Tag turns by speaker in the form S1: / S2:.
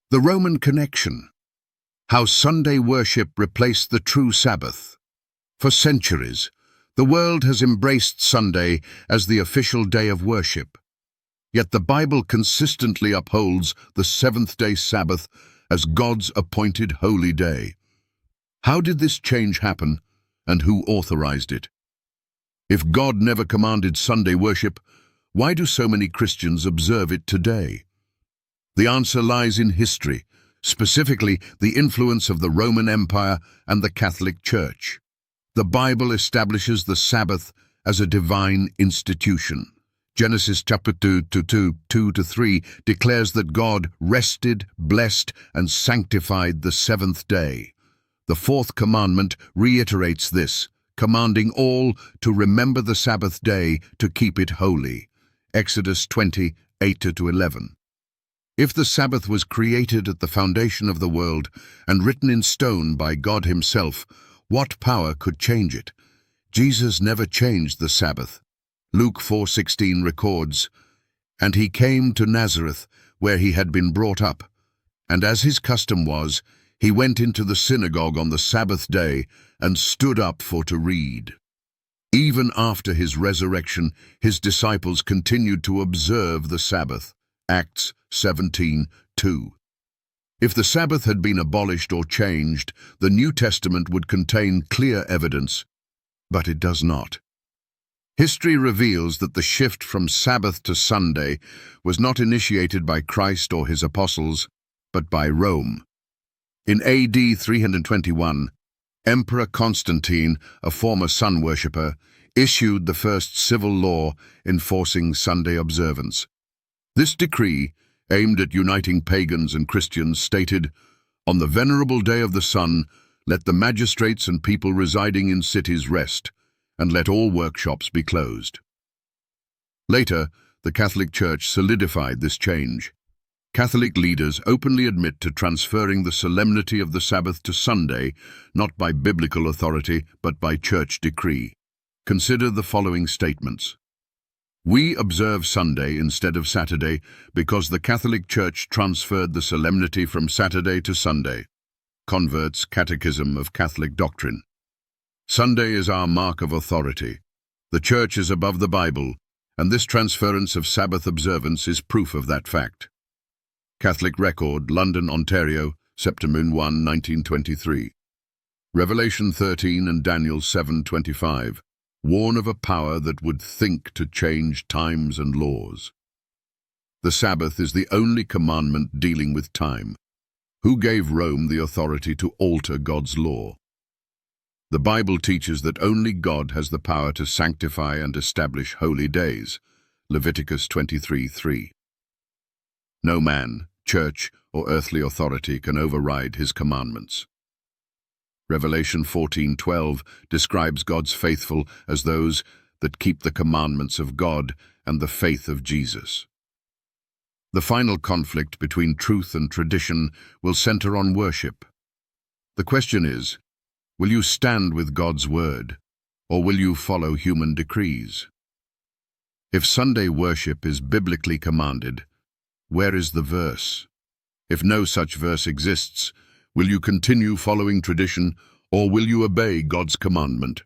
S1: The Roman connection. How Sunday worship replaced the true Sabbath. For centuries, the world has embraced Sunday as the official day of worship. Yet the Bible consistently upholds the seventh-day Sabbath as God's appointed holy day. How did this change happen, and who authorized it? If God never commanded Sunday worship, why do so many Christians observe it today? The answer lies in history, specifically the influence of the Roman Empire and the Catholic Church. The Bible establishes the Sabbath as a divine institution. Genesis chapter 2:2-3 declares that God rested, blessed, and sanctified the seventh day. The fourth commandment reiterates this, commanding all to remember the Sabbath day to keep it holy. Exodus 20:8-11. If the Sabbath was created at the foundation of the world and written in stone by God himself, what power could change it? Jesus never changed the Sabbath. Luke 4:16 records, "And he came to Nazareth, where he had been brought up. And as his custom was, he went into the synagogue on the Sabbath day and stood up for to read." Even after his resurrection, his disciples continued to observe the Sabbath. Acts 17:2. If the Sabbath had been abolished or changed, the New Testament would contain clear evidence, but it does not. History reveals that the shift from Sabbath to Sunday was not initiated by Christ or his apostles, but by Rome. In AD 321, Emperor Constantine, a former sun worshipper, issued the first civil law enforcing Sunday observance. This decree, aimed at uniting pagans and Christians, stated, "On the venerable day of the sun, let the magistrates and people residing in cities rest, and let all workshops be closed." Later, the Catholic Church solidified this change. Catholic leaders openly admit to transferring the solemnity of the Sabbath to Sunday, not by biblical authority, but by church decree. Consider the following statements. We observe Sunday instead of Saturday because the Catholic Church transferred the solemnity from Saturday to Sunday. Converts' Catechism of Catholic Doctrine. Sunday is our mark of authority. The Church is above the Bible, and this transference of Sabbath observance is proof of that fact. Catholic Record, London, Ontario, September 1, 1923. Revelation 13 and Daniel 7:25 warn of a power that would think to change times and laws. The Sabbath is the only commandment dealing with time. Who gave Rome the authority to alter God's law? The Bible teaches that only God has the power to sanctify and establish holy days. Leviticus 23:3. No man, church, or earthly authority can override his commandments. Revelation 14:12 describes God's faithful as those that keep the commandments of God and the faith of Jesus. The final conflict between truth and tradition will center on worship. The question is, will you stand with God's word, or will you follow human decrees? If Sunday worship is biblically commanded, where is the verse? If no such verse exists, will you continue following tradition, or will you obey God's commandment?